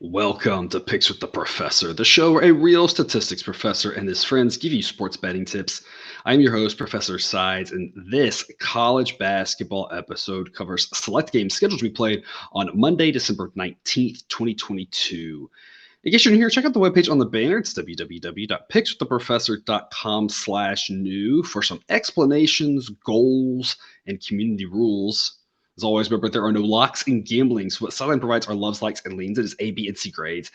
Welcome to Picks with the Professor, the show where a real statistics professor and his friends give you sports betting tips. I'm your host, Professor Sides, and this college basketball episode covers select games scheduled to be played on Monday, December 19th, 2022. In case you're new here, check out the webpage on the banner. It's www.pickswiththeprofessor.com/new for some explanations, goals, and community rules. As always, remember there are no locks in gambling, so what Sideline provides are loves, likes, and leans. It is A, B, and C grades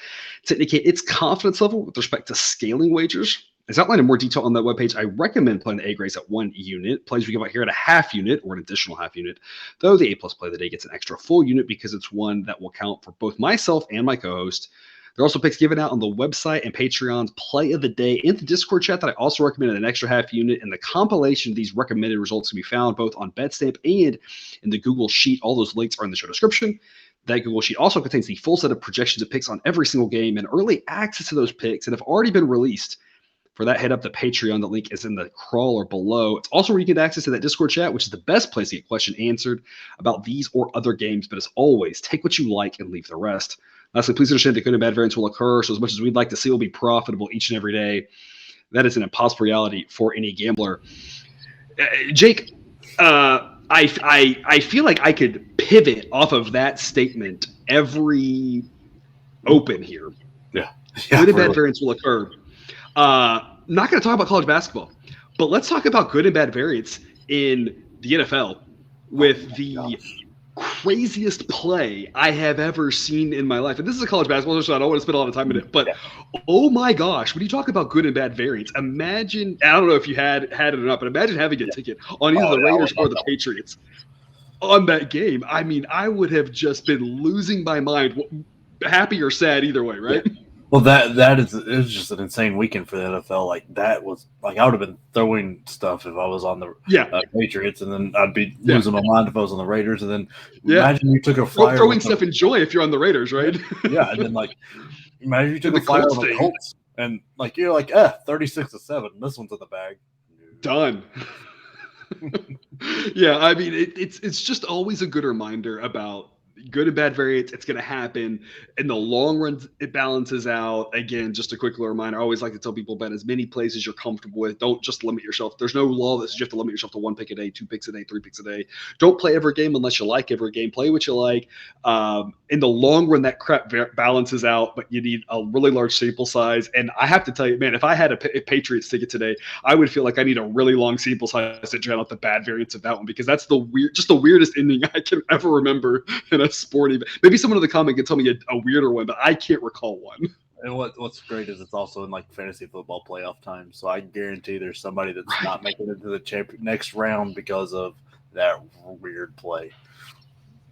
to indicate its confidence level with respect to scaling wagers. As outlined in more detail on that webpage, I recommend playing the A grades at 1 unit. Plays we give out here at a half unit or an additional half unit, though the A plus play of the day gets an extra full unit because it's one that will count for both myself and my co-host. There are also picks given out on the website and Patreon's play of the day in the Discord chat that I also recommended an extra half unit. And the compilation of these recommended results can be found both on Betstamp and in the Google Sheet. All those links are in the show description. That Google Sheet also contains the full set of projections of picks on every single game and early access to those picks and have already been released. For that, head up to Patreon. The link is in the crawler below. It's also where you get access to that Discord chat, which is the best place to get questions answered about these or other games. But as always, take what you like and leave the rest. Lastly, please understand that good and bad variance will occur. So as much as we'd like to see will be profitable each and every day, that is an impossible reality for any gambler. Jake, I feel like I could pivot off of that statement every open here. Yeah, good and bad variance will occur. Not going to talk about college basketball, but let's talk about good and bad variance in the NFL with the craziest play I have ever seen in my life. And this is a college basketball show, so I don't want to spend a lot of time in it. But oh my gosh, when you talk about good and bad variance, imagine, I don't know if you had it or not, but imagine having a ticket on either the Raiders or the Patriots on that game. I mean, I would have just been losing my mind, happy or sad either way, right? Yeah. Well, it was just an insane weekend for the NFL. Like that was like I would have been throwing stuff if I was on the Patriots, and then I'd be losing my mind if I was on the Raiders. And then imagine you took a flyer throwing stuff in joy if you're on the Raiders, right? Yeah, and then like imagine you took a flyer on the Colts, and like you're like 36-7. This one's in the bag. Done. Yeah, I mean it's just always a good reminder about good and bad variance. It's going to happen in the long run. It balances out. Again, just a quick little reminder. I always like to tell people bet as many plays as you're comfortable with. Don't just limit yourself. There's no law that says you have to limit yourself to 1 pick a day, 2 picks a day, 3 picks a day. Don't play every game unless you like every game. Play what you like. In the long run, that crap balances out, but you need a really large sample size. And I have to tell you, man, if I had a Patriots ticket today, I would feel like I need a really long sample size to drown out the bad variance of that one, because that's the weirdest ending I can ever remember in a sport event. Maybe someone in the comment can tell me a weirder one, but I can't recall one. And what's great is it's also in like fantasy football playoff time, so I guarantee there's somebody that's not making it to the next round because of that weird play.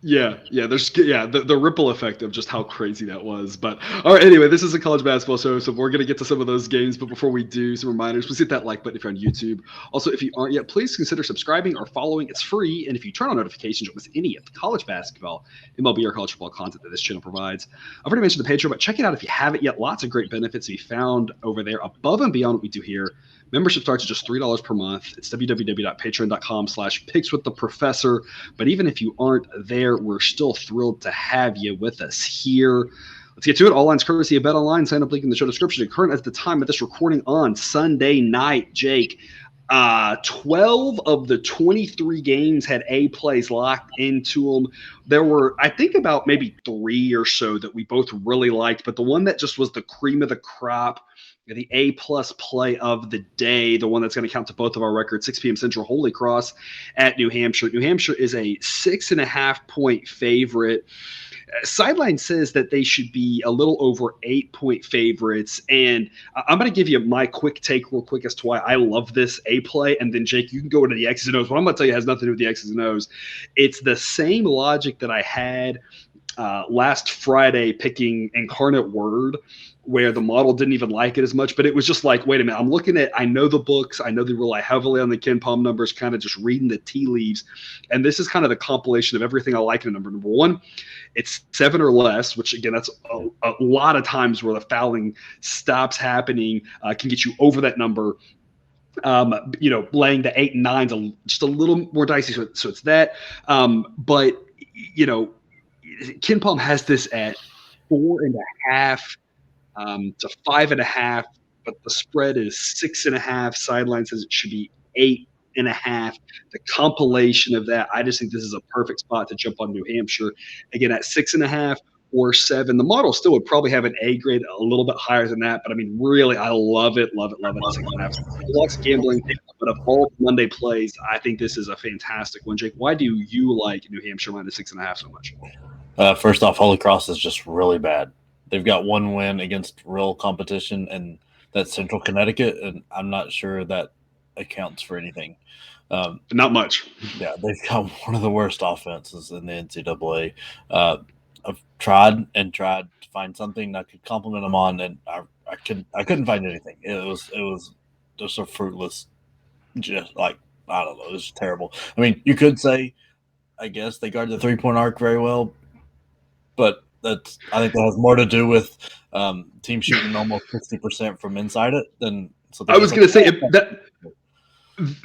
Yeah, there's the ripple effect of just how crazy that was. But all right, anyway, this is a college basketball show, so we're gonna get to some of those games. But before we do, some reminders: please hit that like button if you're on YouTube. Also, if you aren't yet, please consider subscribing or following. It's free, and if you turn on notifications, you'll miss any of the college basketball, MLB, or college football content that this channel provides. I've already mentioned the Patreon, but check it out if you haven't yet. Lots of great benefits to be found over there, above and beyond what we do here. Membership starts at just $3 per month. It's www.patreon.com/pickswiththeprofessor. But even if you aren't there, we're still thrilled to have you with us here. Let's get to it. All lines courtesy of BetOnline. Sign up link in the show description. And current at the time of this recording on Sunday night, Jake, 12 of the 23 games had A plays locked into them. There were, I think, about maybe 3 or so that we both really liked, but the one that just was the cream of the crop, the A plus play of the day, the one that's going to count to both of our records, 6 p.m. Central, Holy Cross at New Hampshire. New Hampshire is a 6.5-point favorite. Sideline says that they should be a little over 8-point favorites. And I'm going to give you my quick take real quick as to why I love this A play. And then, Jake, you can go into the X's and O's. What I'm going to tell you has nothing to do with the X's and O's. It's the same logic that I had last Friday picking Incarnate Word, where the model didn't even like it as much, but it was just like, wait a minute, I'm looking at, I know the books, I know they rely heavily on the Ken Palm numbers, kind of just reading the tea leaves. And this is kind of the compilation of everything I like in a number. Number one, it's 7 or less, which again, that's a lot of times where the fouling stops happening, can get you over that number. Laying the 8 and 9's just a little more dicey. So it's that. But Ken Palm has this at 4.5 to 5.5, but the spread is 6.5. Sideline says it should be 8.5. The compilation of that, I just think this is a perfect spot to jump on New Hampshire. Again, at 6.5 or 7. The model still would probably have an A grade a little bit higher than that, but I mean, really, I love it at 6.5. Lots of gambling, but of all Monday plays, I think this is a fantastic one. Jake, why do you like New Hampshire minus 6.5 so much? First off, Holy Cross is just really bad. They've got one win against real competition, and that's Central Connecticut, and I'm not sure that accounts for anything. Not much. Yeah, they've got one of the worst offenses in the NCAA. I've tried to find something that could compliment them on, and I couldn't find anything. It was just a fruitless, just like, I don't know, it was terrible. I mean, you could say, I guess they guard the 3-point arc very well, but I think that has more to do with team shooting almost 60% from inside it than. So I was going to say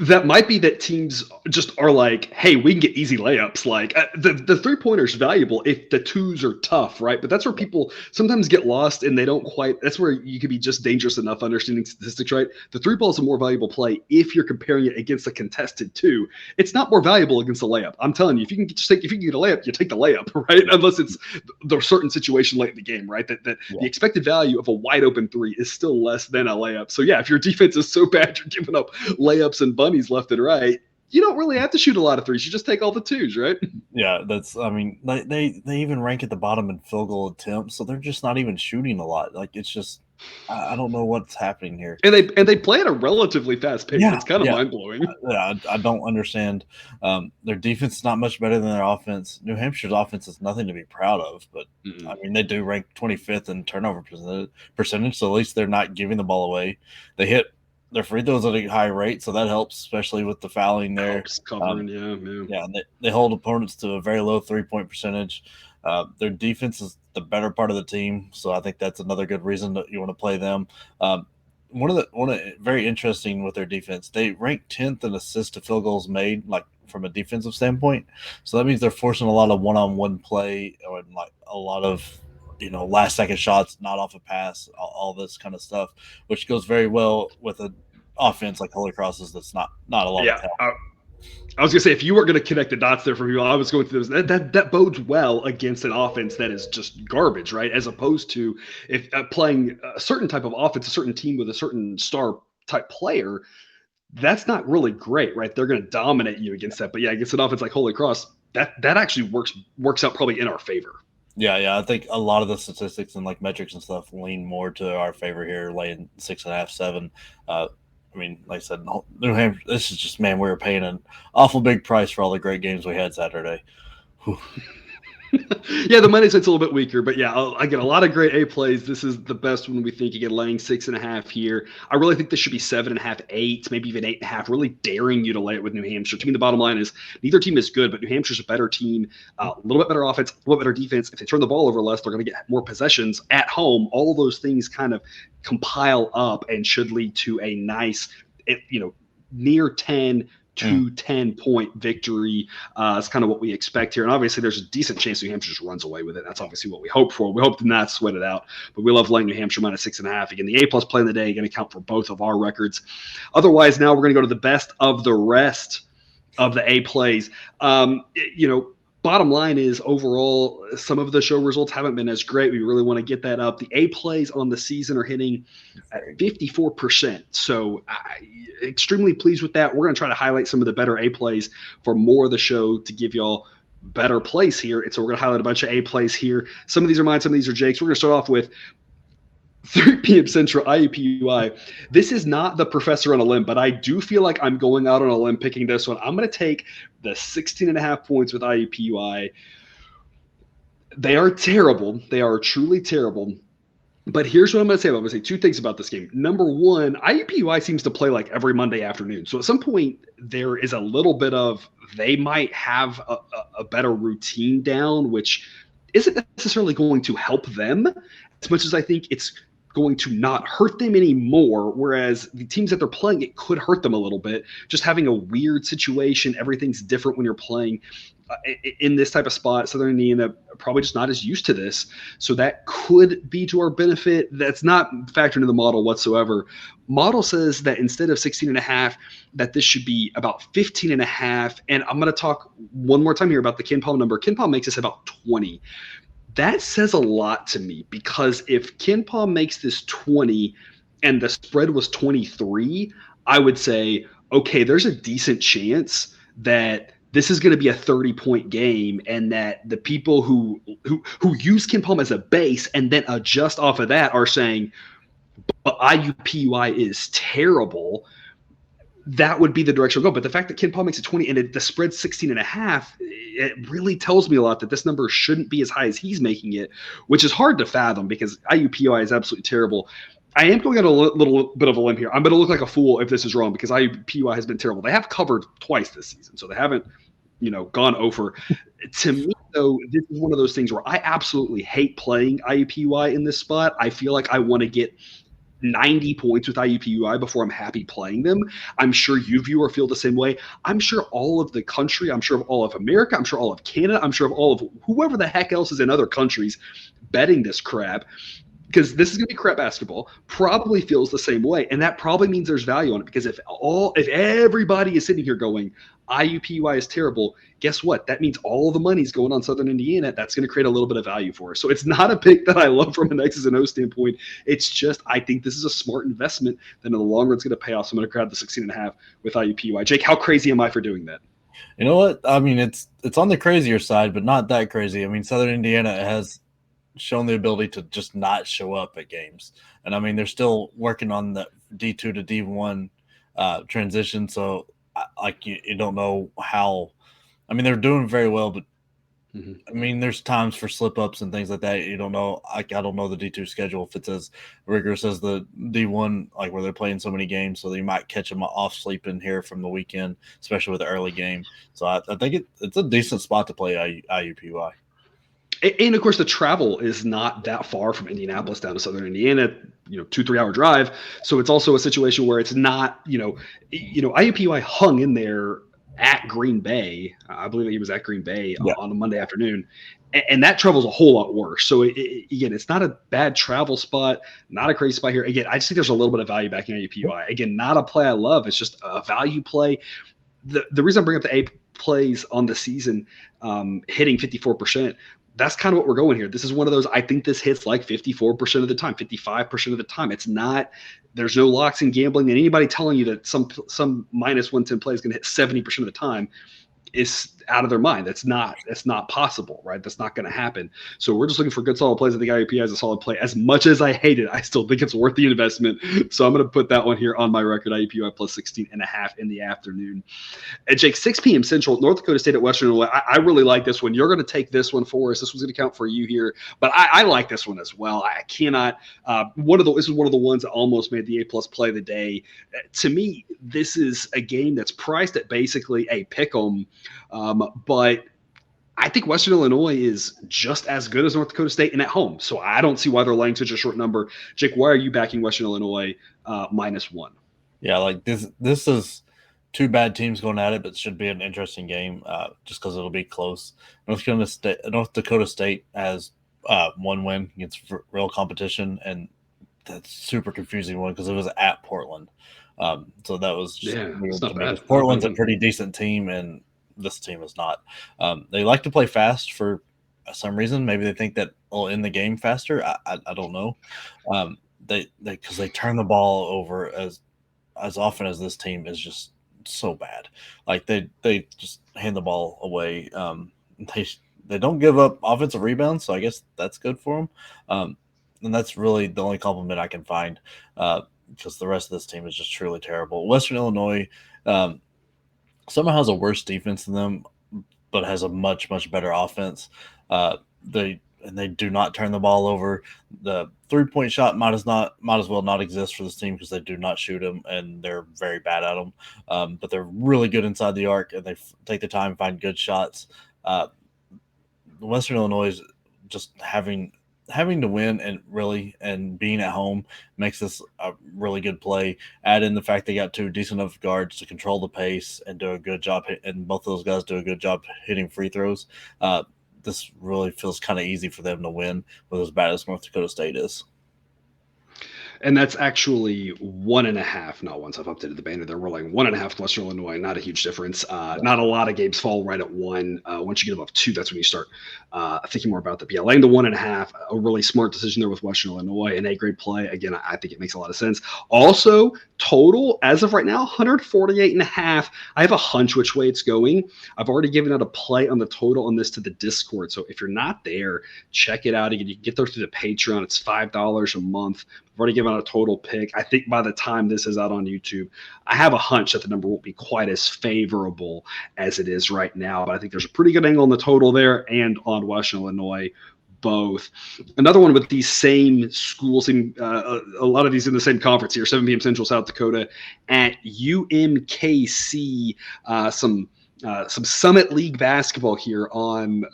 that might be that teams just are like, hey, we can get easy layups. Like the 3-pointer is valuable if the twos are tough, right? But that's where people sometimes get lost and they don't quite. That's where you could be just dangerous enough understanding statistics, right? The 3-ball is a more valuable play if you're comparing it against a contested 2. It's not more valuable against a layup. I'm telling you, if you can get a layup, you take the layup, right? Unless it's the certain situation late in the game, right? That the expected value of a wide open 3 is still less than a layup. So yeah, if your defense is so bad, you're giving up layups and bunnies left and right, you don't really have to shoot a lot of 3s. You just take all the 2s, right? Yeah, I mean, they even rank at the bottom in field goal attempts, so they're just not even shooting a lot. Like, it's just, I don't know what's happening here. And they play at a relatively fast pace. It's kind of mind-blowing. I don't understand. Their defense is not much better than their offense. New Hampshire's offense is nothing to be proud of, but I mean, they do rank 25th in turnover percentage, so at least they're not giving the ball away. They hit their free throws at a high rate, so that helps, especially with the fouling there. Helps covering, and they hold opponents to a very low 3-point percentage. Their defense is the better part of the team, so I think that's another good reason that you want to play them. Very interesting with their defense. They rank 10th in assists to field goals made, like from a defensive standpoint. So that means they're forcing a lot of one-on-one play or like a lot of last-second shots, not off a pass, all this kind of stuff, which goes very well with an offense like Holy Cross's that's not a lot of talent. I was going to say, if you were going to connect the dots there for people, I was going through those. That bodes well against an offense that is just garbage, right? As opposed to if playing a certain type of offense, a certain team with a certain star-type player, that's not really great, right? They're going to dominate you against that. But, yeah, against an offense like Holy Cross, that actually works out probably in our favor. Yeah. I think a lot of the statistics and like metrics and stuff lean more to our favor here, laying 6.5, 7. I mean, like I said, New Hampshire. This is just, man, we were paying an awful big price for all the great games we had Saturday. Yeah, the money side's a little bit weaker, but yeah, I get a lot of great A plays. This is the best one we think. You get laying 6.5 here. I really think this should be 7.5, 8, maybe even 8.5. Really daring you to lay it with New Hampshire. To me, the bottom line is neither team is good, but New Hampshire's a better team, a little bit better offense, a little bit better defense. If they turn the ball over less, they're going to get more possessions at home. All of those things kind of compile up and should lead to a nice, near 10 to 10-point victory. It's kind of what we expect here. And obviously there's a decent chance New Hampshire just runs away with it. That's obviously what we hope for. We hope to not sweat it out, but we love laying New Hampshire minus 6.5. Again, the A+ play in the day going to count for both of our records. Otherwise, now we're going to go to the best of the rest of the A plays. Bottom line is overall, some of the show results haven't been as great. We really want to get that up. The A plays on the season are hitting at 54%. So extremely pleased with that. We're going to try to highlight some of the better A plays for more of the show to give y'all better plays here. And so we're going to highlight a bunch of A plays here. Some of these are mine. Some of these are Jake's. We're going to start off with 3 p.m. Central, IUPUI. This is not the professor on a limb, but I do feel like I'm going out on a limb picking this one. I'm going to take the 16.5 points with IUPUI. They are terrible. They are truly terrible. But here's what I'm going to say. I'm going to say 2 things about this game. Number 1, IUPUI seems to play like every Monday afternoon. So at some point, there is a little bit of they might have a better routine down, which isn't necessarily going to help them as much as I think it's going to not hurt them anymore, whereas the teams that they're playing, it could hurt them a little bit. Just having a weird situation, everything's different when you're playing in this type of spot. Southern Indiana probably just not as used to this, so that could be to our benefit. That's not factored into the model whatsoever. Model says that instead of 16.5, that this should be about 15.5. And I'm going to talk one more time here about the KenPom number. KenPom makes this about 20. That says a lot to me, because if KenPom makes this 20 and the spread was 23, I would say, okay, there's a decent chance that this is going to be a 30-point game, and that the people who use KenPom as a base and then adjust off of that are saying, but IUPUI is terrible. That would be the direction we'll go. But the fact that KenPom makes it 20 and the spread's 16.5, it really tells me a lot that this number shouldn't be as high as he's making it, which is hard to fathom because IUPUI is absolutely terrible. I am going on a little bit of a limb here. I'm going to look like a fool if this is wrong, because IUPUI has been terrible. They have covered twice this season, so they haven't, gone over. To me, though, this is one of those things where I absolutely hate playing IUPUI in this spot. I feel like I want to get 90 points with IUPUI before I'm happy playing them. I'm sure you viewer feel the same way. I'm sure all of the country, I'm sure of all of America, I'm sure all of Canada, I'm sure of all of whoever the heck else is in other countries betting this crap, because this is going to be crap basketball, probably feels the same way. And that probably means there's value on it, because if everybody is sitting here going, IUPUI is terrible, guess what? That means all the money's going on Southern Indiana. That's going to create a little bit of value for us. So it's not a pick that I love from an X's and O standpoint. It's just, I think this is a smart investment that in the long run it's going to pay off. So I'm going to grab the 16.5 with IUPUI. Jake, how crazy am I for doing that? You know what? I mean, it's on the crazier side, but not that crazy. I mean, Southern Indiana has shown the ability to just not show up at games. And I mean, they're still working on the D2 to D1 transition. So like you don't know how, I mean, they're doing very well, but I mean, there's times for slip ups and things like that. You don't know. I don't know the D2 schedule if it's as rigorous as the D1, like where they're playing so many games. So you might catch them off sleeping here from the weekend, especially with the early game. So I think it's a decent spot to play IUPUI. And of course, the travel is not that far from Indianapolis down to Southern Indiana, 2-3 hour drive. So it's also a situation where it's not, IUPUI hung in there at Green Bay. I believe he was at Green Bay on a Monday afternoon, and that travel's a whole lot worse. So again, it's not a bad travel spot, not a crazy spot here. Again, I just think there's a little bit of value back in IUPUI. Again, not a play I love. It's just a value play. The reason I bring up the A plays on the season, hitting 54%. That's kind of what we're going here. This is one of those, I think this hits like 54% of the time, 55% of the time. It's not, there's no locks in gambling, and anybody telling you that some minus 110 play is going to hit 70% of the time is out of their mind. That's not possible, right? That's not going to happen. So we're just looking for good solid plays. I think IUPUI is a solid play. As much as I hate it, I still think it's worth the investment. So I'm going to put that one here on my record, IUPUI plus 16.5 in the afternoon. At Jake, 6 p.m. Central, North Dakota State at Western Illinois. I really like this one. You're going to take this one for us. This one's going to count for you here, but I like this one as well. I cannot. This is one of the ones that almost made the A+ play of the day. To me, this is a game that's priced at basically a pick'em. But I think Western Illinois is just as good as North Dakota State and at home. So I don't see why they're laying such a short number. Jake, why are you backing Western Illinois -1? Yeah, like this is two bad teams going at it, but it should be an interesting game just because it'll be close. North Dakota State has one win against real competition, and that's super confusing one because it was at Portland. So that was just weird to me. Portland's a pretty decent team, and this team is not. They like to play fast for some reason. Maybe they think that will end the game faster. I don't know. Because they turn the ball over as often as this team is just so bad. Like they just hand the ball away. They don't give up offensive rebounds, so I guess that's good for them. And that's really the only compliment I can find because the rest of this team is just truly terrible. Western Illinois somehow has a worse defense than them, but has a much, much better offense. They do not turn the ball over. The 3-point shot might as well not exist for this team because they do not shoot them, and they're very bad at them. But they're really good inside the arc, and they take the time and find good shots. Western Illinois is just having having to win and being at home makes this a really good play. Add in the fact they got two decent enough guards to control the pace and do a good job, and both of those guys do a good job hitting free throws. This really feels kind of easy for them to win with as bad as North Dakota State is. And that's actually 1.5, not once I've updated the banner there. We're like 1.5 Western Illinois, not a huge difference. Not a lot of games fall right at 1. Once you get above 2, that's when you start thinking more about that. But yeah, laying to 1.5, a really smart decision there with Western Illinois, an A-grade play. Again, I think it makes a lot of sense. Also, total, as of right now, 148.5. I have a hunch which way it's going. I've already given out a play on the total on this to the Discord. So if you're not there, check it out. Again, you can get there through the Patreon. It's $5 a month. I've already given out a total pick. I think by the time this is out on YouTube, I have a hunch that the number won't be quite as favorable as it is right now. But I think there's a pretty good angle on the total there and on Western Illinois both. Another one with these same schools, a lot of these in the same conference here, 7 p.m. Central, South Dakota at UMKC. Some Summit League basketball here on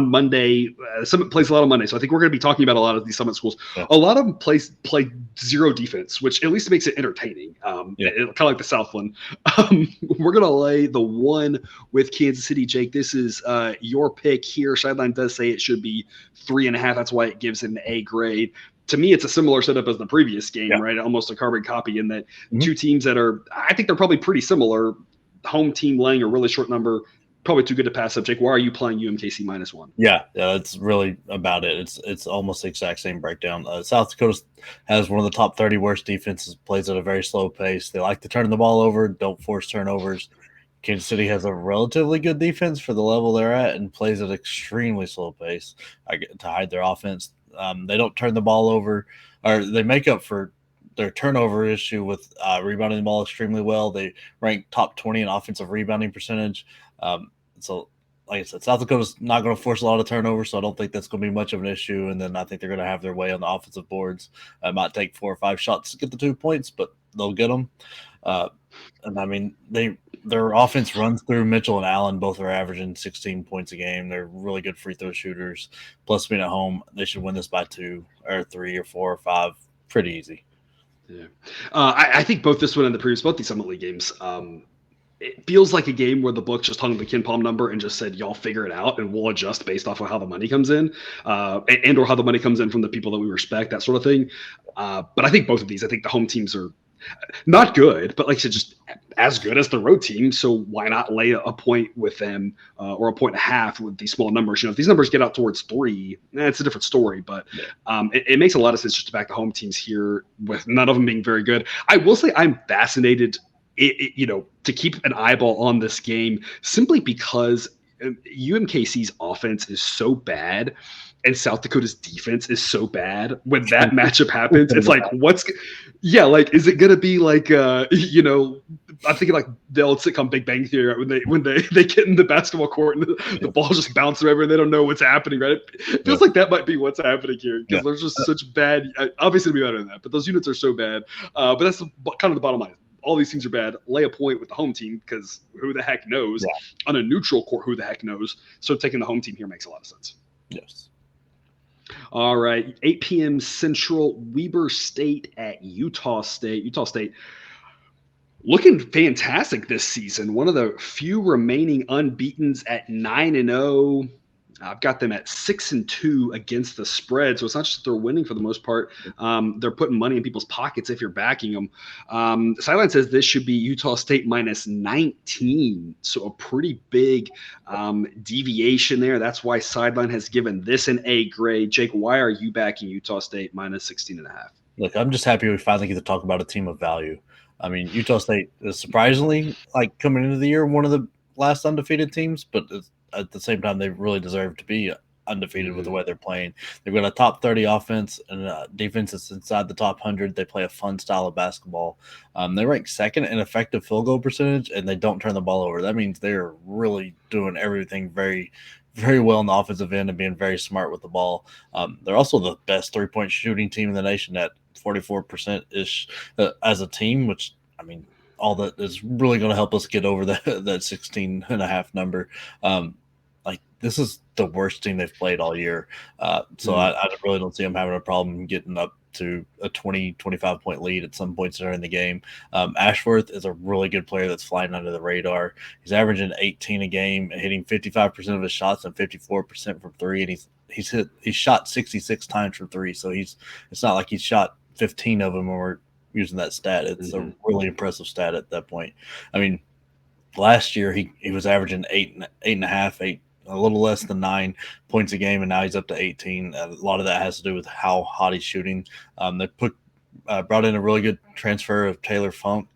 Monday. Summit plays a lot on Monday, so I think we're going to be talking about a lot of these Summit schools. Yeah. A lot of them play zero defense, which at least makes it entertaining. Kind of like the Southland. We're going to lay the 1 with Kansas City. Jake, this is your pick here. Sideline does say it should be 3.5. That's why it gives it an A grade. To me, it's a similar setup as the previous game, right? Almost a carbon copy in that two teams that I think they're probably pretty similar. Home team laying a really short number, probably too good to pass up. Jake, why are you playing UMKC -1? Yeah, that's really about it. It's almost the exact same breakdown. South Dakota has one of the top 30 worst defenses, plays at a very slow pace. They like to turn the ball over, don't force turnovers. Kansas City has a relatively good defense for the level they're at and plays at an extremely slow pace to hide their offense. They don't turn the ball over, or they make up for their turnover issue with rebounding the ball extremely well. They rank top 20 in offensive rebounding percentage. So, like I said, South Dakota's not going to force a lot of turnovers, so I don't think that's going to be much of an issue. And then I think they're going to have their way on the offensive boards. It might take 4 or 5 shots to get the 2 points, but they'll get them. And I mean, their offense runs through Mitchell and Allen. Both are averaging 16 points a game. They're really good free throw shooters. Plus, being at home, they should win this by 2 or 3 or 4 or 5 pretty easy. Yeah, I think both this one and the previous, both these Summit League games, it feels like a game where the book just hung the Ken Palm number and just said, y'all figure it out and we'll adjust based off of how the money comes in and or how the money comes in from the people that we respect, that sort of thing. But I think both of these, I think the home teams are not good, but like I said, just as good as the road team. So why not lay a point with them or 1.5 with these small numbers? You know, if these numbers get out towards 3, it's a different story. But it makes a lot of sense just to back the home teams here with none of them being very good. I will say I'm fascinated, to keep an eyeball on this game simply because UMKC's offense is so bad and South Dakota's defense is so bad. When that matchup happens, it's like, is it going to be like, I'm thinking like the old sitcom Big Bang Theory, right? When they get in the basketball court and the ball just bounces over and they don't know what's happening, right? It feels like that might be what's happening here because there's just such bad, obviously it'll be better than that, but those units are so bad. But that's kind of the bottom line. All these things are bad. Lay a point with the home team because who the heck knows? On a neutral court, who the heck knows? So taking the home team here makes a lot of sense. Yes. All right, 8 p.m. Central, Weber State at Utah State. Utah State looking fantastic this season. One of the few remaining unbeatens at 9-0. I've got them at 6-2 against the spread. So it's not just that they're winning for the most part. They're putting money in people's pockets if you're backing them. The sideline says this should be Utah State -19. So a pretty big deviation there. That's why sideline has given this an A grade. Jake, why are you backing Utah State -16.5? Look, I'm just happy we finally get to talk about a team of value. I mean, Utah State is surprisingly, like coming into the year, one of the last undefeated teams, but at the same time, they really deserve to be undefeated with the way they're playing. They've got a top 30 offense and defense that's inside the top 100. They play a fun style of basketball. They rank second in effective field goal percentage, and they don't turn the ball over. That means they're really doing everything very, very well in the offensive end and being very smart with the ball. They're also the best three-point shooting team in the nation at 44%-ish as a team, which, I mean, all that is really going to help us get over that 16.5 number. Like this is the worst team they've played all year. So I really don't see them having a problem getting up to a 20, 25-point lead at some points during the game. Ashworth is a really good player that's flying under the radar. He's averaging 18 a game, hitting 55% of his shots and 54% from three, and he's shot 66 times from three. So it's not like he's shot 15 of them, or using that stat. It's a really impressive stat at that point. I mean, last year he was averaging eight and a half, a little less than 9 points a game, and now he's up to 18. A lot of that has to do with how hot he's shooting. They brought in a really good transfer of Taylor Funk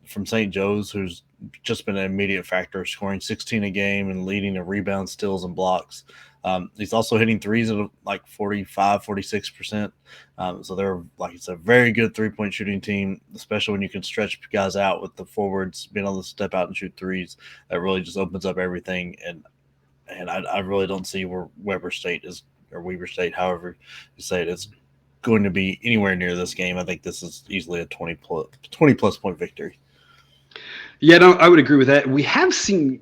from St. Joe's, who's just been an immediate factor, scoring 16 a game and leading in rebounds, steals, and blocks. He's also hitting threes at like 45, 46%. So they're it's a very good 3-point shooting team, especially when you can stretch guys out with the forwards being able to step out and shoot threes. That really just opens up everything. And I really don't see where Weber State, however you say it, is going to be anywhere near this game. I think this is easily a 20-plus point victory. Yeah, no, I would agree with that. We have seen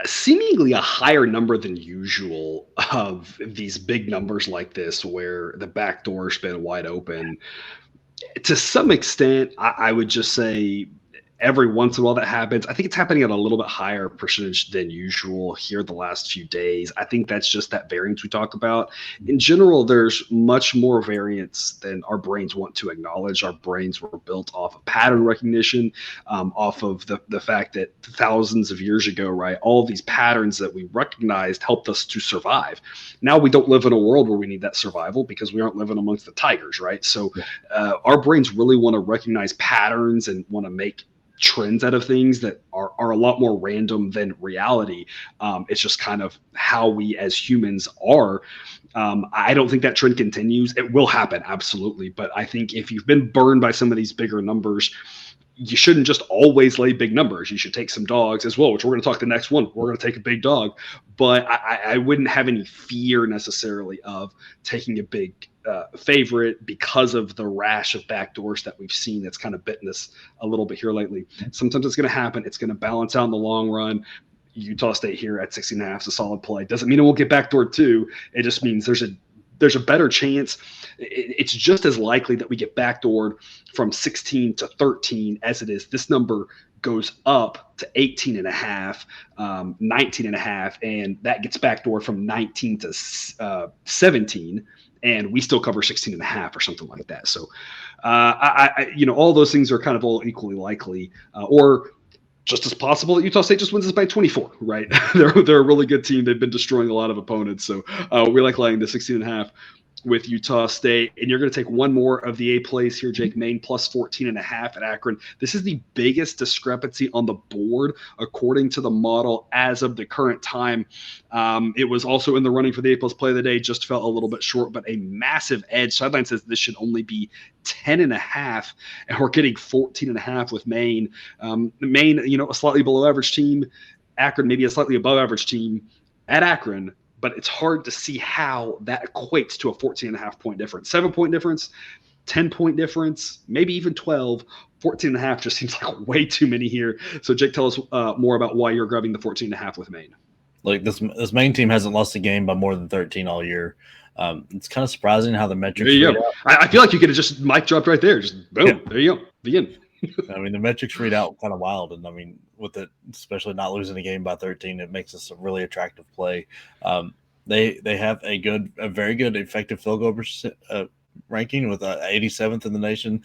seemingly a higher number than usual of these big numbers like this, where the back door's been wide open. To some extent, I would just say every once in a while that happens. I think it's happening at a little bit higher percentage than usual here the last few days. I think that's just that variance we talk about. In general, there's much more variance than our brains want to acknowledge. Our brains were built off of pattern recognition, off of the fact that thousands of years ago, right, all these patterns that we recognized helped us to survive. Now we don't live in a world where we need that survival because we aren't living amongst the tigers, right? So our brains really want to recognize patterns and want to make trends out of things that are a lot more random than reality. It's just kind of how we as humans are. I don't think that trend continues. It will happen, absolutely. But I think if you've been burned by some of these bigger numbers, you shouldn't just always lay big numbers. You should take some dogs as well, which we're going to talk the next one. We're going to take a big dog. But I wouldn't have any fear necessarily of taking a big favorite because of the rash of backdoors that we've seen that's kind of bitten us a little bit here lately. Sometimes it's going to happen. It's going to balance out in the long run. Utah State here at 16.5 is a solid play. Doesn't mean it won't get backdoored too. It just means there's a better chance. It's just as likely that we get backdoored from 16 to 13 as it is this number goes up to 18.5, 19.5, and that gets backdoored from 19 to 17. And we still cover 16.5 or something like that. So, all those things are kind of all equally likely, or just as possible that Utah State just wins this by 24, right? They're a really good team. They've been destroying a lot of opponents. So we like laying the 16.5 with Utah State. And you're going to take one more of the A plays here, Jake. Maine plus 14.5 at Akron. This is the biggest discrepancy on the board according to the model as of the current time. It was also in the running for the A plus play of the day, just fell a little bit short, but a massive edge. Sideline says this should only be 10.5, and we're getting 14.5 with Maine. Maine, a slightly below average team. Akron, maybe a slightly above average team at Akron. But it's hard to see how that equates to a 14.5 point difference. 7-point difference, 10-point difference, maybe even 12. 14.5 just seems like way too many here. So, Jake, tell us more about why you're grabbing the 14.5 with Maine. Like this Maine team hasn't lost a game by more than 13 all year. It's kind of surprising how the metrics. There you go. I feel like you could have just mic dropped right there. Just boom. Yeah. There you go. Begin. I mean, the metrics read out kind of wild, and I mean, with it, especially not losing a game by 13, it makes us a really attractive play. They have a very good effective field goal ranking with 87th in the nation.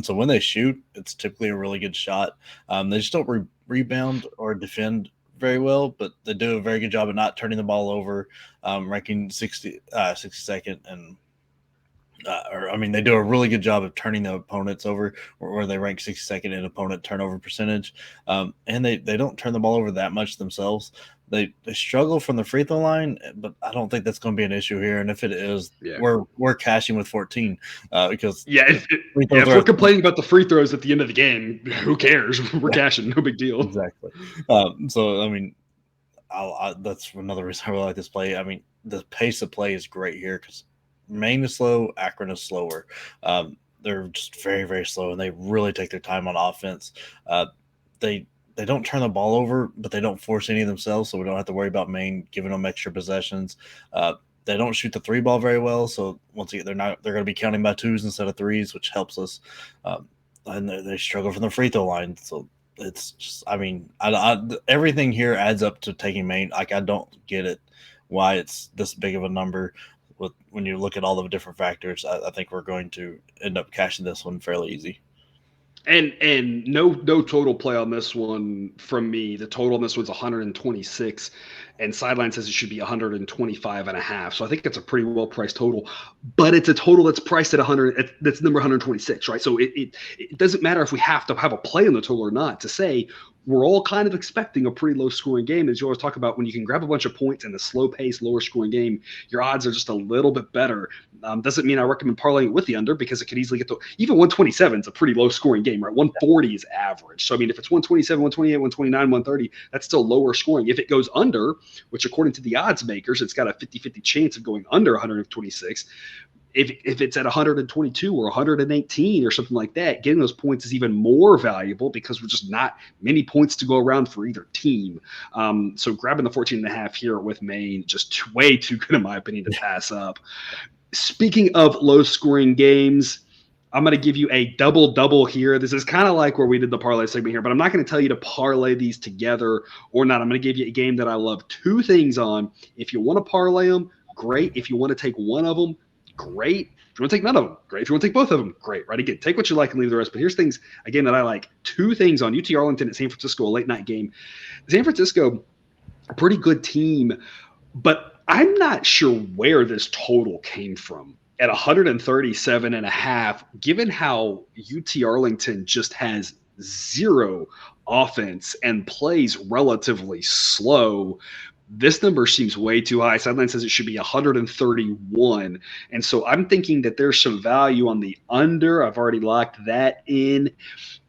So when they shoot, it's typically a really good shot. They just don't rebound or defend very well, but they do a very good job of not turning the ball over, ranking 62nd and. They do a really good job of turning the opponents over, where they rank 62nd in opponent turnover percentage. And they don't turn the ball over that much themselves. They struggle from the free throw line, but I don't think that's going to be an issue here. And if it is, we're cashing with 14 because if we're complaining about the free throws at the end of the game, who cares? We're cashing, no big deal. Exactly. That's another reason I really like this play. I mean, the pace of play is great here because Maine is slow, Akron is slower. They're just very, very slow, and they really take their time on offense. They they don't turn the ball over, but they don't force any themselves, so we don't have to worry about Maine giving them extra possessions. They don't shoot the three ball very well, so once again, they're going to be counting by twos instead of threes, which helps us. And they struggle from the free throw line, so it's just, I mean, everything here adds up to taking Maine. Like, I don't get it why it's this big of a number. When you look at all the different factors, I think we're going to end up cashing this one fairly easy. And no total play on this one from me. The total on this one's 126, and Sideline says it should be 125.5. So I think it's a pretty well priced total, but it's a total that's priced at 100. That's number 126, right? So it doesn't matter if we have to have a play on the total or not to say we're all kind of expecting a pretty low scoring game. As you always talk about, when you can grab a bunch of points in a slow pace, lower scoring game, your odds are just a little bit better. Doesn't mean I recommend parlaying it with the under, because it could easily get to even 127 is a pretty low scoring game, right? 140 is average. So, I mean, if it's 127, 128, 129, 130, that's still lower scoring. If it goes under, which according to the odds makers, it's got a 50-50 chance of going under 126. If it's at 122 or 118 or something like that, getting those points is even more valuable because we're just not many points to go around for either team. So grabbing the 14.5 here with Maine, just way too good in my opinion to pass up. Speaking of low-scoring games, I'm going to give you a double-double here. This is kind of like where we did the parlay segment here, but I'm not going to tell you to parlay these together or not. I'm going to give you a game that I love two things on. If you want to parlay them, great. If you want to take one of them, great. If you want to take none of them, great. If you want to take both of them, great. Right? Again, take what you like and leave the rest. But here's things, again, that I like. Two things on UT Arlington at San Francisco, a late-night game. San Francisco, a pretty good team, but I'm not sure where this total came from at 137.5, given how UT Arlington just has zero offense and plays relatively slow. This number seems way too high. Sideline says it should be 131. And so I'm thinking that there's some value on the under. I've already locked that in.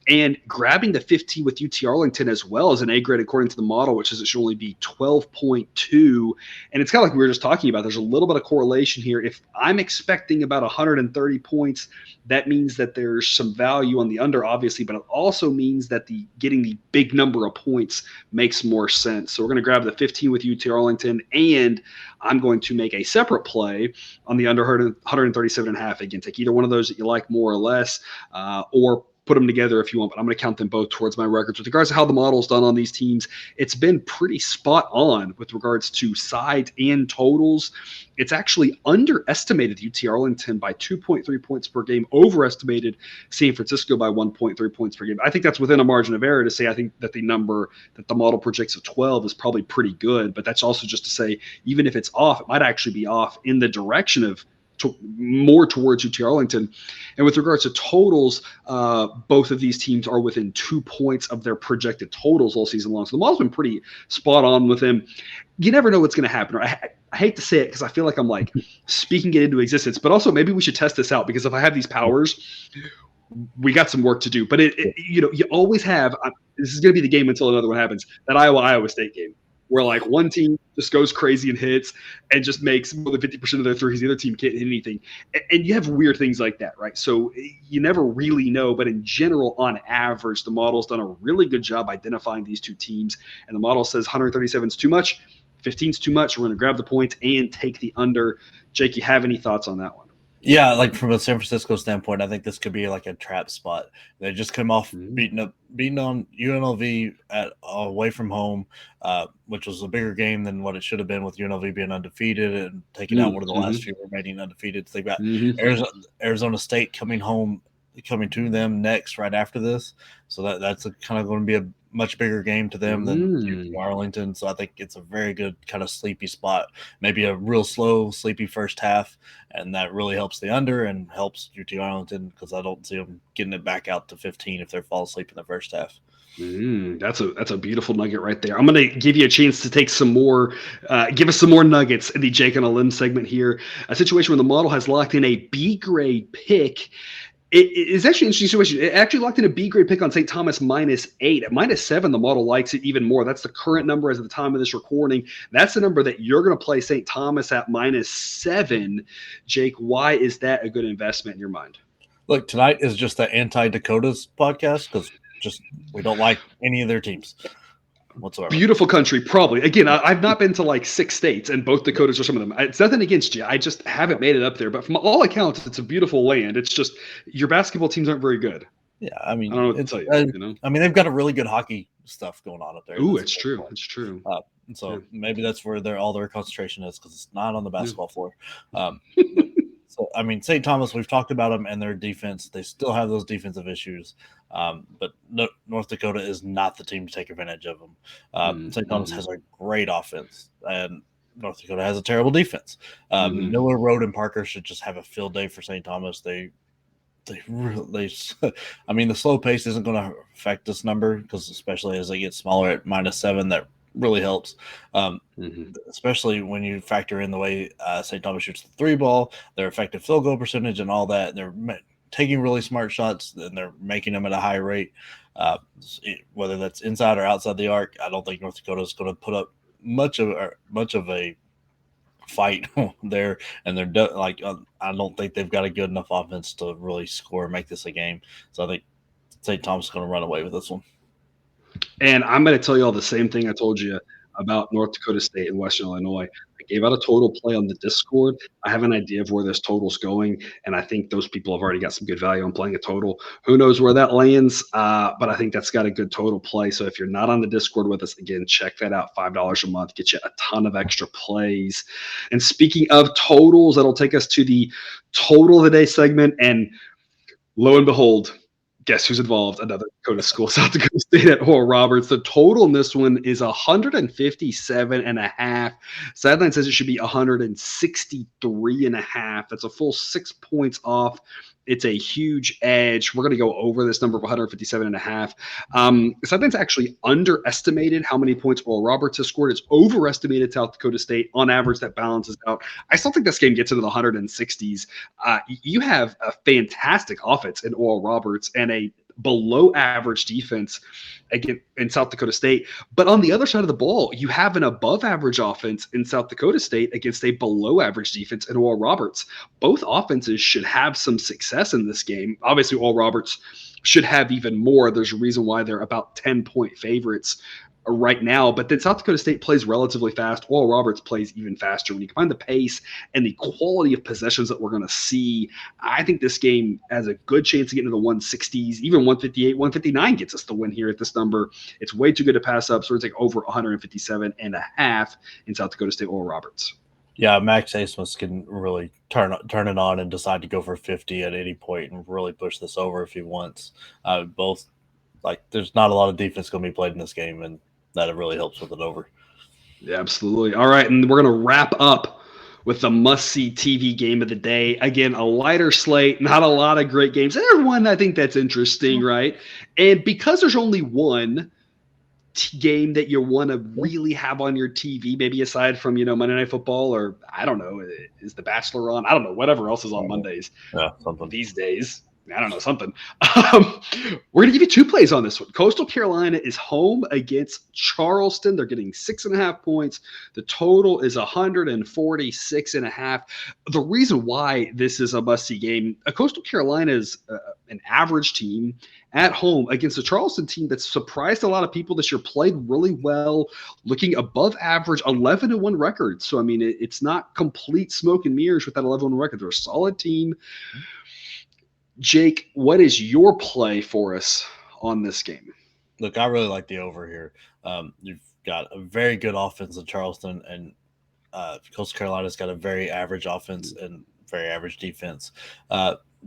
And grabbing the 15 with UT Arlington as well as an A grade according to the model, which is it should only be 12.2. And it's kind of like we were just talking about. There's a little bit of correlation here. If I'm expecting about 130 points, that means that there's some value on the under, obviously, but it also means that getting the big number of points makes more sense. So we're going to grab the 15 with UT Arlington, and I'm going to make a separate play on the under 137.5. Again, take either one of those that you like more or less, or put them together if you want, but I'm going to count them both towards my records. With regards to how the model's done on these teams, it's been pretty spot on with regards to sides and totals. It's actually underestimated UT Arlington by 2.3 points per game, overestimated San Francisco by 1.3 points per game. I think that's within a margin of error to say I think that the number that the model projects of 12 is probably pretty good, but that's also just to say even if it's off, it might actually be off in the direction of more towards UT Arlington. And with regards to totals, both of these teams are within 2 points of their projected totals all season long. So the model's been pretty spot on with them. You never know what's going to happen. I hate to say it because I feel like I'm like speaking it into existence, but also maybe we should test this out, because if I have these powers, we got some work to do. But you always have, this is going to be the game until another one happens, that Iowa State game, where like one team just goes crazy and hits and just makes more than 50% of their threes. The other team can't hit anything. And you have weird things like that, right? So you never really know. But in general, on average, the model's done a really good job identifying these two teams. And the model says 137 is too much, 15 is too much. We're going to grab the points and take the under. Jake, you have any thoughts on that one? Yeah, like from a San Francisco standpoint, I think this could be like a trap spot. They just come off beating on UNLV away from home, which was a bigger game than what it should have been, with UNLV being undefeated and taking out one of the last few remaining undefeated. So they got Arizona State coming to them next right after this. So that's kind of going to be a much bigger game to them than Arlington. So I think it's a very good kind of sleepy spot, maybe a real slow, sleepy first half. And that really helps the under and helps UT Arlington, because I don't see them getting it back out to 15 if they fall asleep in the first half. That's a beautiful nugget right there. I'm going to give you a chance to take some more, give us some more nuggets in the Jake on a Limb segment here. A situation where the model has locked in a B grade pick. It's actually an interesting situation. It actually locked in a B grade pick on St. Thomas -8. At -7, the model likes it even more. That's the current number as of the time of this recording. That's the number that you're going to play St. Thomas at -7. Jake, why is that a good investment in your mind? Look, tonight is just the anti-Dakota's podcast, because we don't like any of their teams whatsoever. Beautiful country, probably. Again, I've not been to like 6 states, and both Dakotas are some of them. It's nothing against you. I just haven't made it up there. But from all accounts, it's a beautiful land. It's just your basketball teams aren't very good. Yeah, I mean, I don't know what to tell you. I mean, they've got a really good hockey stuff going on up there. Ooh, it's true. It's true. So maybe that's where all their concentration is, because it's not on the basketball floor. So, I mean, St. Thomas, we've talked about them and their defense. They still have those defensive issues. But North Dakota is not the team to take advantage of them. St. Thomas has a great offense, and North Dakota has a terrible defense. Miller, Road, and Parker should just have a field day for St. Thomas. They really, I mean, the slow pace isn't going to affect this number, because especially as they get smaller at -7, that really helps, especially when you factor in the way St. Thomas shoots the 3 ball, their effective field goal percentage, and all that. They're taking really smart shots, and they're making them at a high rate, whether that's inside or outside the arc. I don't think North Dakota is going to put up much of a fight there, and I don't think they've got a good enough offense to really score and make this a game. So I think St. Thomas is going to run away with this one. And I'm going to tell you all the same thing I told you about North Dakota State and Western Illinois. I gave out a total play on the Discord. I have an idea of where this total's going, and I think those people have already got some good value on playing a total. Who knows where that lands, but I think that's got a good total play. So if you're not on the Discord with us, again, check that out. $5 a month, get you a ton of extra plays. And speaking of totals, that'll take us to the total of the day segment, and lo and behold, guess who's involved? Another Dakota school, South Dakota State at Oral Roberts. The total in this one is 157.5. Sideline says it should be 163.5. That's a full 6 points off. It's a huge edge. We're going to go over this number of 157.5. Sideline's actually underestimated how many points Oral Roberts has scored. It's overestimated South Dakota State. On average, that balances out. I still think this game gets into the 160s. You have a fantastic offense in Oral Roberts and a below average defense again in South Dakota State. But on the other side of the ball, you have an above average offense in South Dakota State against a below average defense in Oral Roberts. Both offenses should have some success in this game. Obviously, Oral Roberts should have even more. There's a reason why they're about 10-point favorites right now, but then South Dakota State plays relatively fast. Oral Roberts plays even faster. When you combine the pace and the quality of possessions that we're going to see, I think this game has a good chance to get into the 160s, even 158, 159 gets us the win here at this number. It's way too good to pass up, so it's like over 157.5 in South Dakota State Oral Roberts. Yeah, Max Asmus can really turn it on and decide to go for 50 at any point and really push this over if he wants. There's not a lot of defense going to be played in this game, and that really helps with it over. Yeah, absolutely. All right, and we're going to wrap up with the must-see TV game of the day. Again, a lighter slate, not a lot of great games. There's one I think that's interesting, right? And because there's only one game that you want to really have on your TV, maybe aside from, Monday Night Football, or I don't know, is The Bachelor on? I don't know, whatever else is on Mondays these days. I don't know, something. We're going to give you 2 plays on this one. Coastal Carolina is home against Charleston. They're getting 6.5 points. The total is 146.5. The reason why this is a must-see game, Coastal Carolina is an average team at home against a Charleston team that's surprised a lot of people this year, played really well, looking above average, 11-1 record. So, I mean, it's not complete smoke and mirrors with that 11-1 record. They're a solid team. Jake, what is your play for us on this game? Look, I really like the over here. You've got a very good offense in Charleston, and Coastal Carolina's got a very average offense and very average defense.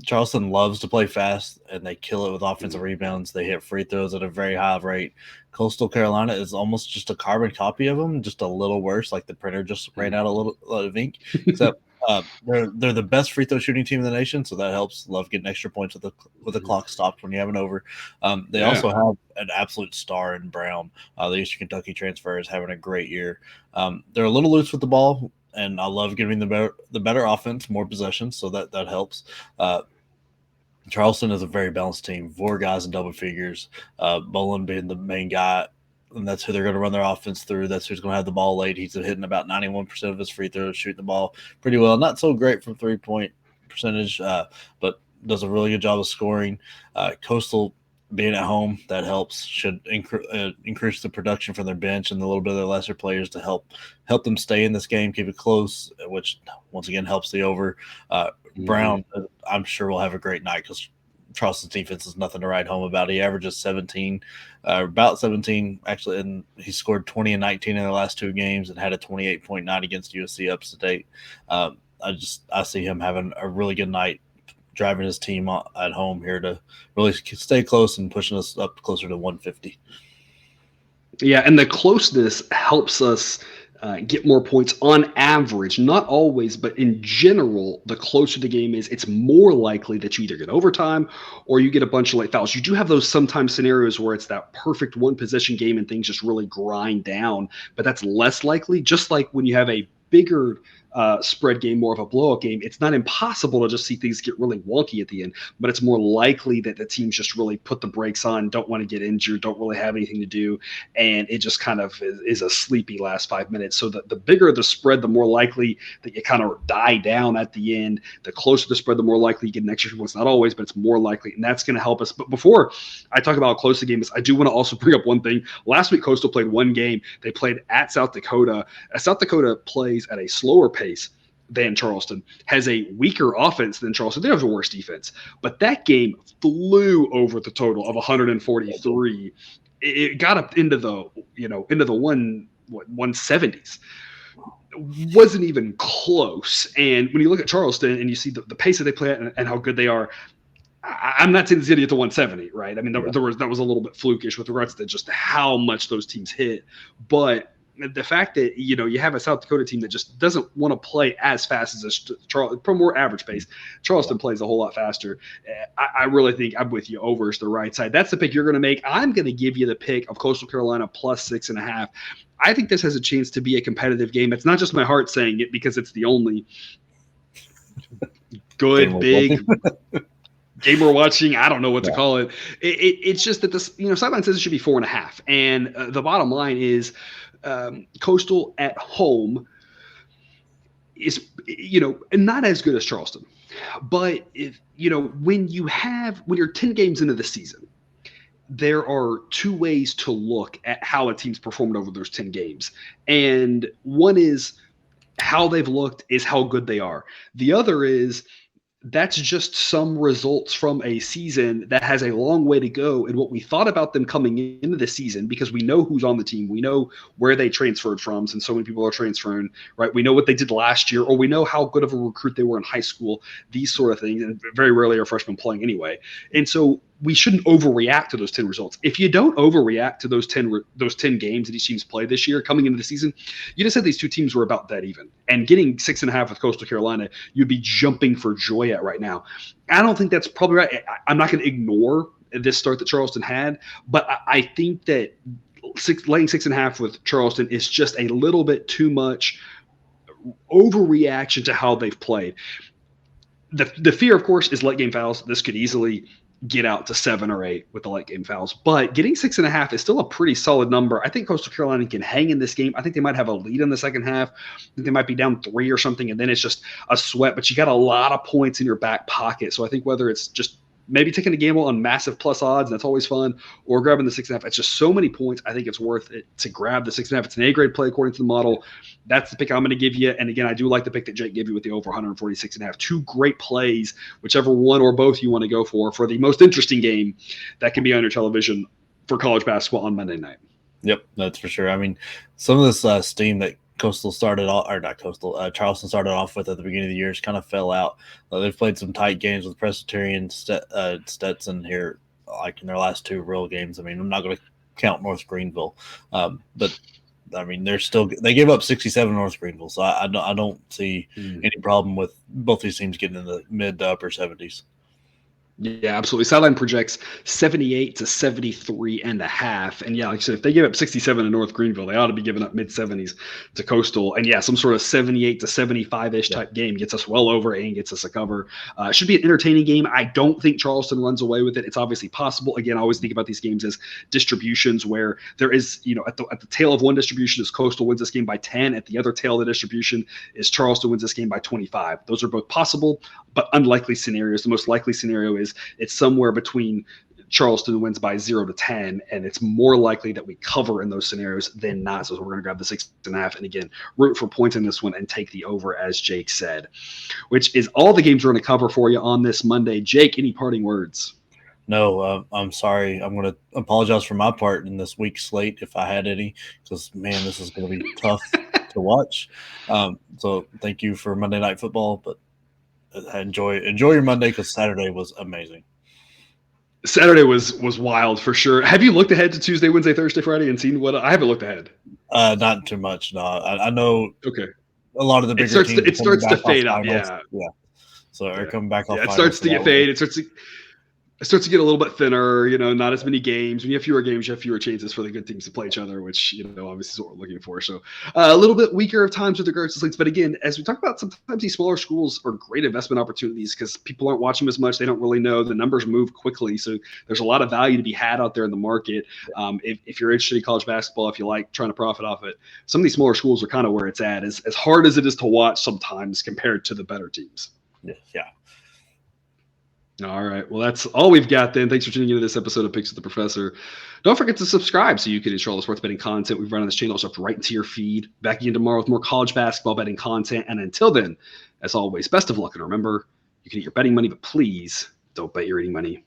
Charleston loves to play fast, and they kill it with offensive rebounds. They hit free throws at a very high rate. Coastal Carolina is almost just a carbon copy of them, just a little worse, like the printer just ran out a lot of ink, except they're the best free throw shooting team in the nation, so that helps. Love getting extra points with the clock stopped when you have an over. They also have an absolute star in Brown. The Eastern Kentucky transfer is having a great year. They're a little loose with the ball, and I love giving the better offense more possessions, so that helps. Charleston is a very balanced team. 4 guys in double figures. Bolin being the main guy, and that's who they're going to run their offense through. That's who's going to have the ball late. He's hitting about 91% of his free throws, shooting the ball pretty well. Not so great from 3-point percentage, but does a really good job of scoring. Coastal, being at home, that helps. Should increase the production from their bench and a little bit of their lesser players to help them stay in this game, keep it close, which once again helps the over. Brown, I'm sure will have a great night because Charleston's defense is nothing to write home about. He averages 17, about 17 actually, and he scored 20 and 19 in their last 2 games and had a 28.9 against USC up to date. I see him having a really good night, driving his team at home here to really stay close and pushing us up closer to 150. Yeah, and the closeness helps us get more points on average, not always, but in general, the closer the game is, it's more likely that you either get overtime or you get a bunch of late fouls. You do have those sometimes scenarios where it's that perfect one possession game and things just really grind down, but that's less likely. Just like when you have a bigger spread game, more of a blowout game, it's not impossible to just see things get really wonky at the end, but it's more likely that the teams just really put the brakes on, don't want to get injured, don't really have anything to do, and it just kind of is a sleepy last 5 minutes. So the bigger the spread, the more likely that you kind of die down at the end. The closer the spread, the more likely you get an extra few points. Not always, but it's more likely, and that's going to help us. But before I talk about how close the game is, I do want to also bring up one thing. Last week, Coastal played one game. They played at South Dakota. South Dakota plays at a slower pace than Charleston, has a weaker offense than Charleston. They have the worst defense, but that game flew over the total of 143. It got up into the 170s. Wasn't even close. And when you look at Charleston and you see the pace that they play at and how good they are, I'm not saying it's going to get to 170, right? I mean, that was a little bit flukish with regards to just how much those teams hit, but the fact that you have a South Dakota team that just doesn't want to play as fast as Charleston, from more average pace. Charleston plays a whole lot faster. I really think I'm with you. Over is the right side. That's the pick you're going to make. I'm going to give you the pick of Coastal Carolina plus 6.5. I think this has a chance to be a competitive game. It's not just my heart saying it because it's the only good big game we're watching. I don't know what to call it. It's just that this, sideline says it should be 4.5, and the bottom line is. Coastal at home is, not as good as Charleston, but when you're 10 games into the season, there are 2 ways to look at how a team's performed over those 10 games. And one is how they've looked is how good they are. The other is that's just some results from a season that has a long way to go in what we thought about them coming into the season, because we know who's on the team. We know where they transferred from, since so many people are transferring, right? We know what they did last year, or we know how good of a recruit they were in high school, these sort of things. And very rarely are freshmen playing anyway. And so we shouldn't overreact to those 10 results. If you don't overreact to those 10 games that each team's played this year coming into the season, you just said these 2 teams were about that even. And getting 6.5 with Coastal Carolina, you'd be jumping for joy at right now. I don't think that's probably right. I'm not going to ignore this start that Charleston had, but I think that laying 6.5 with Charleston is just a little bit too much overreaction to how they've played. The fear, of course, is late game fouls. This could easily get out to 7 or 8 with the late game fouls, but getting 6.5 is still a pretty solid number. I think Coastal Carolina can hang in this game. I think they might have a lead in the second half. I think they might be down 3 or something, and then it's just a sweat, but you got a lot of points in your back pocket. So I think whether it's just maybe taking a gamble on massive plus odds, and that's always fun, or grabbing the 6.5. It's just so many points. I think it's worth it to grab the 6.5. It's an A-grade play according to the model. That's the pick I'm going to give you. And again, I do like the pick that Jake gave you with the over 146.5. 2 great plays, whichever one or both you want to go for the most interesting game that can be on your television for college basketball on Monday night. Yep, that's for sure. I mean, some of this steam that Charleston started off with at the beginning of the year has kind of fell out. They've played some tight games with Presbyterian, Stetson here, like in their last 2 real games. I mean, I'm not going to count North Greenville, but I mean they gave up 67 to North Greenville, so I don't see any problem with both these teams getting in the mid to upper 70s. Yeah, absolutely. Sideline projects 78 to 73.5. And yeah, like I said, if they give up 67 to North Greenville, they ought to be giving up mid-70s to Coastal. And yeah, some sort of 78 to 75-ish type game gets us well over and gets us a cover. It should be an entertaining game. I don't think Charleston runs away with it. It's obviously possible. Again, I always think about these games as distributions where there is, at the tail of one distribution is Coastal wins this game by 10. At the other tail of the distribution is Charleston wins this game by 25. Those are both possible, but unlikely scenarios. The most likely scenario is it's somewhere between Charleston wins by 0-10, and it's more likely that we cover in those scenarios than not. So we're going to grab the 6.5, and again, root for points in this one and take the over, as Jake said, which is all the games we're going to cover for you on this Monday. Jake, any parting words? No, I'm sorry. I'm going to apologize for my part in this week's slate if I had any, because, man, this is going to be tough to watch. So thank you for Monday Night Football, but enjoy your Monday, because Saturday was amazing. Saturday was wild for sure. Have you looked ahead to Tuesday, Wednesday, Thursday, Friday and seen what? I haven't looked ahead. Not too much. No, I know. Okay. A lot of the bigger teams. It starts to fade up. Yeah. So they're coming back off. It starts to get fade. It starts to get a little bit thinner, not as many games. When you have fewer games, you have fewer chances for the good teams to play each other, which, obviously is what we're looking for. So a little bit weaker of times with regards to slates. But again, as we talk about, sometimes these smaller schools are great investment opportunities because people aren't watching as much. They don't really know. The numbers move quickly. So there's a lot of value to be had out there in the market. If you're interested in college basketball, if you like trying to profit off it, some of these smaller schools are kind of where it's at, as hard as it is to watch sometimes compared to the better teams. Yeah. All right. Well, that's all we've got then. Thanks for tuning into this episode of Picks with the Professor. Don't forget to subscribe so you can enjoy all the sports betting content we've run on this channel. It's up right into your feed. Back again tomorrow with more college basketball betting content. And until then, as always, best of luck. And remember, you can eat your betting money, but please don't bet your eating money.